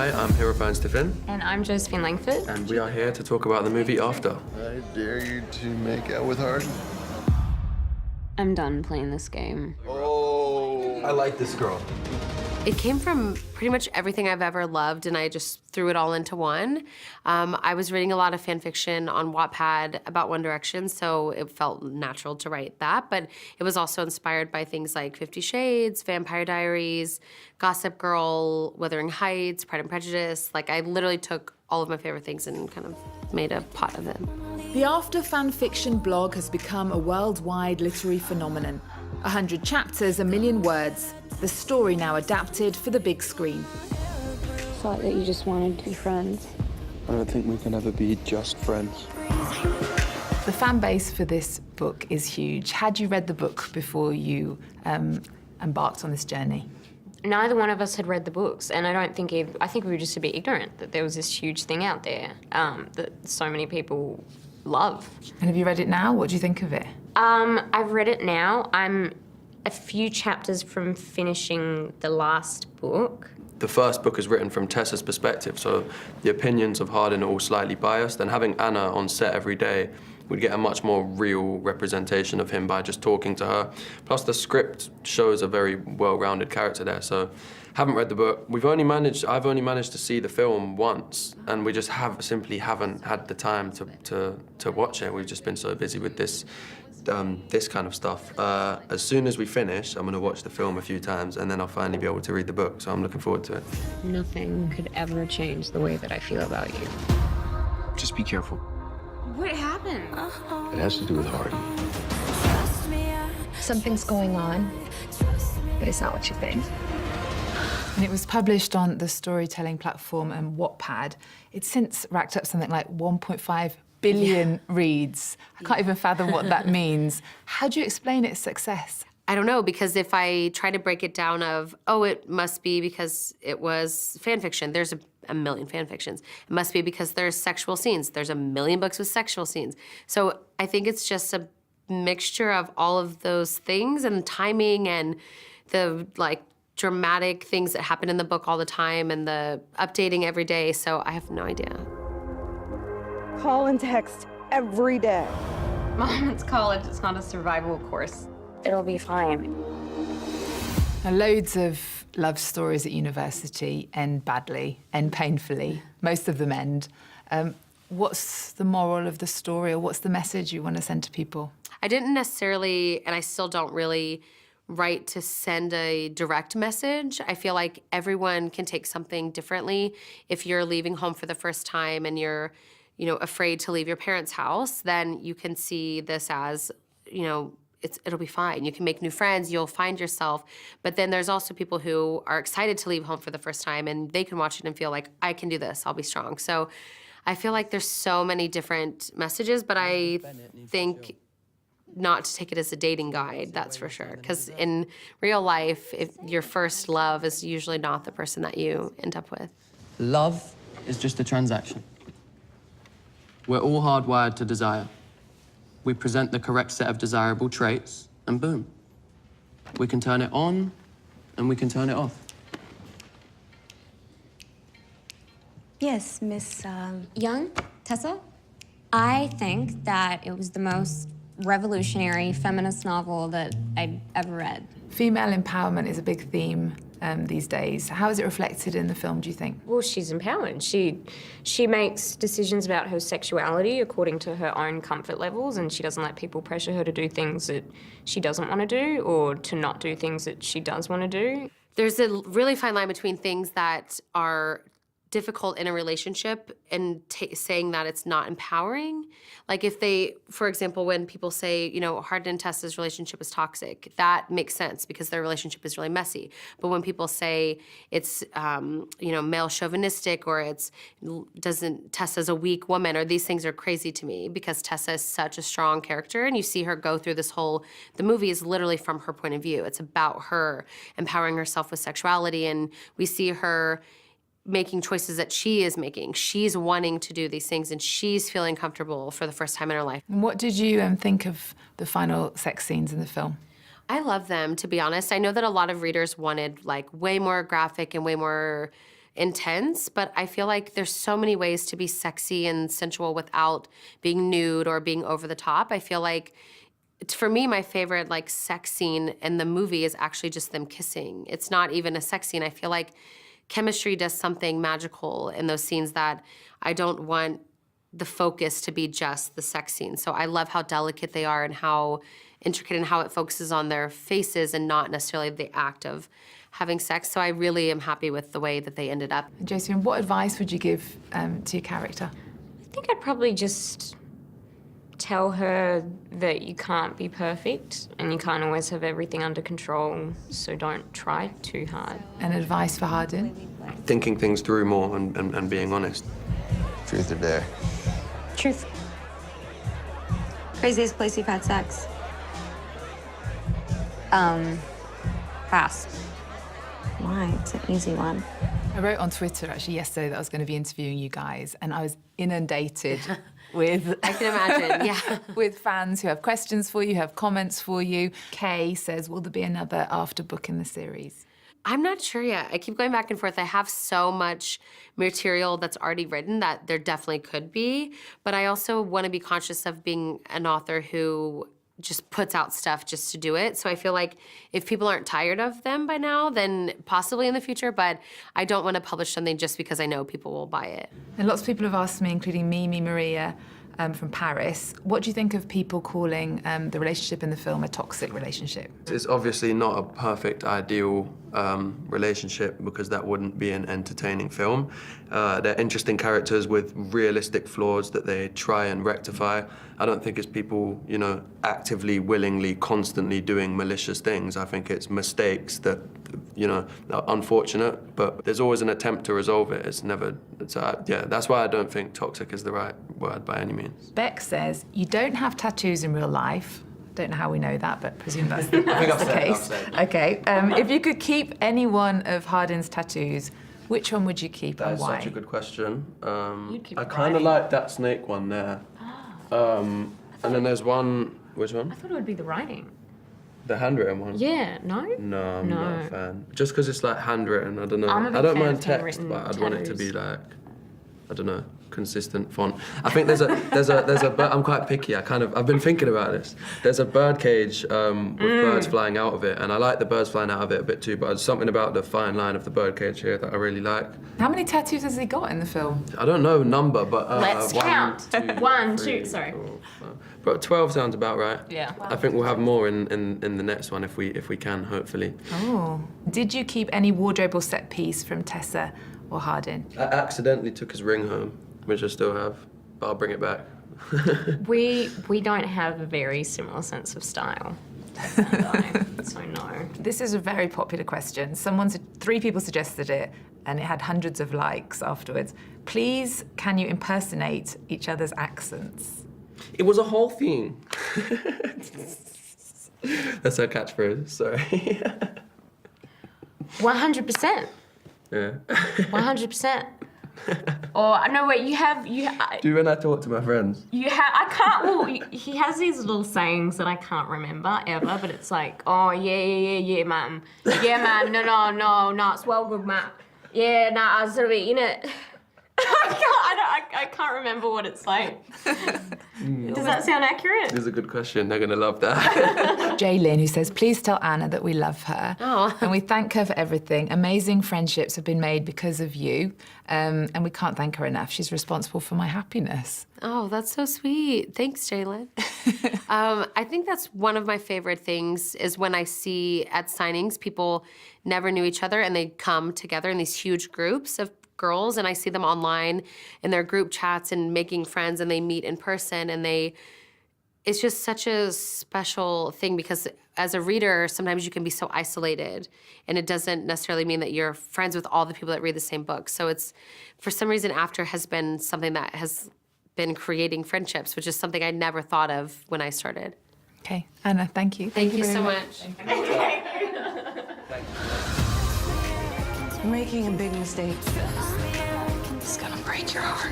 Hi, I'm here with Fiennes-Tiffin. And I'm Josephine Langford. And we are here to talk about the movie After. I dare you to make out with Hardy. I'm done playing this game. Oh. I like this girl. It came from pretty much everything I've ever loved, and I just threw it all into one. I was reading a lot of fan fiction on Wattpad about One Direction, so it felt natural to write that, but it was also inspired by things like 50 Shades, Vampire Diaries, Gossip Girl, Wuthering Heights, Pride and Prejudice. Like, I literally took all of my favorite things and kind of made a pot of them. The After fan fiction blog has become a worldwide literary phenomenon. 100 chapters, a million words. The story now adapted for the big screen. Thought that you just wanted to be friends. I don't think we can ever be just friends. The fan base for this book is huge. Had you read the book before you embarked on this journey? Neither one of us had read the books, and I think we were just a bit ignorant that there was this huge thing out there that so many people love. And have you read it now? What do you think of it? I've read it now. I'm a few chapters from finishing the last book. The first book is written from Tessa's perspective, so the opinions of Hardin are all slightly biased, and having Anna on set every day would get a much more real representation of him by just talking to her. Plus the script shows a very well-rounded character there, so haven't read the book. I've only managed to see the film once, and we just simply haven't had the time to watch it. We've just been so busy with this kind of stuff. As soon as we finish, I'm gonna watch the film a few times, and then I'll finally be able to read the book, so I'm looking forward to it. Nothing could ever change the way that I feel about you. Just be careful. What happened? It has to do with Hardy. Something's going on, but it's not what you think. And it was published on the storytelling platform Wattpad. It's since racked up something like 1.5 billion reads. I can't even fathom what that means. How do you explain its success? I don't know, because if I try to break it down of, oh, it must be because it was fan fiction. There's a million fan fictions. It must be because there's sexual scenes. There's a million books with sexual scenes. So I think it's just a mixture of all of those things and timing and the dramatic things that happen in the book all the time and the updating every day. So I have no idea. Call and text every day. Mom, it's college. It's not a survival course. It'll be fine. Now, loads of love stories at university end badly, end painfully. Most of them end. What's the moral of the story, or what's the message you want to send to people? I didn't necessarily, and I still don't really, write to send a direct message. I feel like everyone can take something differently. If you're leaving home for the first time and you're, afraid to leave your parents' house, then you can see this as, it'll be fine. You can make new friends, you'll find yourself. But then there's also people who are excited to leave home for the first time, and they can watch it and feel like, I can do this, I'll be strong. So I feel like there's so many different messages, but I think not to take it as a dating guide, that's for sure. Because in real life, if your first love is usually not the person that you end up with. Love is just a transaction. We're all hardwired to desire. We present the correct set of desirable traits, and boom. We can turn it on, and we can turn it off. Yes, Miss Young, Tessa? I think that it was the most revolutionary feminist novel that I've ever read. Female empowerment is a big theme these days. How is it reflected in the film, do you think? Well, she's empowered. She makes decisions about her sexuality according to her own comfort levels, and she doesn't let people pressure her to do things that she doesn't want to do or to not do things that she does want to do. There's a really fine line between things that are difficult in a relationship and saying that it's not empowering. Like if they, for example, when people say, Hardin and Tessa's relationship is toxic, that makes sense because their relationship is really messy. But when people say it's, male chauvinistic or Tessa's a weak woman, or these things are crazy to me because Tessa is such a strong character, and you see her go through the movie is literally from her point of view. It's about her empowering herself with sexuality, and we see her making choices that she is making. She's wanting to do these things, and she's feeling comfortable for the first time in her life. And what did you think of the final sex scenes in the film? I love them, to be honest. I know that a lot of readers wanted way more graphic and way more intense, but I feel like there's so many ways to be sexy and sensual without being nude or being over the top. I feel like, for me, my favorite like sex scene in the movie is actually just them kissing. It's not even a sex scene. I feel like chemistry does something magical in those scenes that I don't want the focus to be just the sex scene. So I love how delicate they are and how intricate and how it focuses on their faces and not necessarily the act of having sex. So I really am happy with the way that they ended up. Josephine, what advice would you give to your character? I think I'd probably just tell her that you can't be perfect and you can't always have everything under control, so don't try too hard. And advice for Hardin? Thinking things through more and being honest. Truth or dare? Truth. Craziest place you've had sex? Pass. Why? It's an easy one. I wrote on Twitter actually yesterday that I was going to be interviewing you guys, and I was inundated with I can imagine, yeah. with fans who have questions for you, who have comments for you. Kay says, will there be another after book in the series? I'm not sure yet. I keep going back and forth. I have so much material that's already written that there definitely could be, but I also want to be conscious of being an author who just puts out stuff just to do it. So I feel like if people aren't tired of them by now, then possibly in the future, but I don't want to publish something just because I know people will buy it. And lots of people have asked me, including Mimi Maria from Paris, what do you think of people calling the relationship in the film a toxic relationship? It's obviously not a perfect, ideal relationship because that wouldn't be an entertaining film. They're interesting characters with realistic flaws that they try and rectify. I don't think it's people, you know, actively, willingly, constantly doing malicious things. I think it's mistakes that, you know, are unfortunate, but there's always an attempt to resolve it. It's never, yeah, that's why I don't think toxic is the right word by any means. Beck says, you don't have tattoos in real life. Don't know how we know that, but presume that's the, I think I've the said it, case. I've said it. Okay, if you could keep any one of Hardin's tattoos, which one would you keep and That's why? such a good question. keep I kind of writing. like that snake one there. And then there's one, which one? I thought it would be the writing. The handwritten one? Yeah, no? No, I'm not a fan. Just because it's like handwritten, I don't know. I'm a big I don't fan mind of text, handwritten but I'd want it to be tattoos. like, I don't know, consistent font. I think there's a bird, I'm quite picky. I've been thinking about this. There's a bird cage with birds flying out of it, and I like the birds flying out of it a bit too, but there's something about the fine line of the bird cage here that I really like. How many tattoos has he got in the film? I don't know number, but Let's count. 1, 2, sorry. 4, 5. But 12 sounds about right. Yeah. I think we'll have more in the next one if we can, hopefully. Oh. Did you keep any wardrobe or set piece from Tessa or Hardin? I accidentally took his ring home, which I still have, but I'll bring it back. We don't have a very similar sense of style. So no. This is a very popular question. 3 people suggested it, and it had hundreds of likes afterwards. Please, can you impersonate each other's accents? It was a whole thing. That's our catchphrase, sorry. 100%. Yeah. 100%. Or no, wait. Do when I talk to my friends. I can't. Well, he has these little sayings that I can't remember ever. But it's like, oh yeah, man. Yeah, man. No. It's well good, man. Yeah, no. I was sort of, you know. I can't remember what it's like. Does that sound accurate? It's a good question. They're gonna love that. Jaylyn, who says, please tell Anna that we love her. Oh. And we thank her for everything. Amazing friendships have been made because of you. And we can't thank her enough. She's responsible for my happiness. Oh, that's so sweet. Thanks, Jaylyn. I think that's one of my favorite things is when I see at signings, people never knew each other and they come together in these huge groups of girls, and I see them online in their group chats and making friends, and they meet in person, and it's just such a special thing because as a reader, sometimes you can be so isolated, and it doesn't necessarily mean that you're friends with all the people that read the same book. So it's, for some reason, After has been something that has been creating friendships, which is something I never thought of when I started. Okay, Anna, thank you. Thank you very so much. You're making a big mistake. It's gonna break your heart.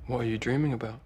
What are you dreaming about?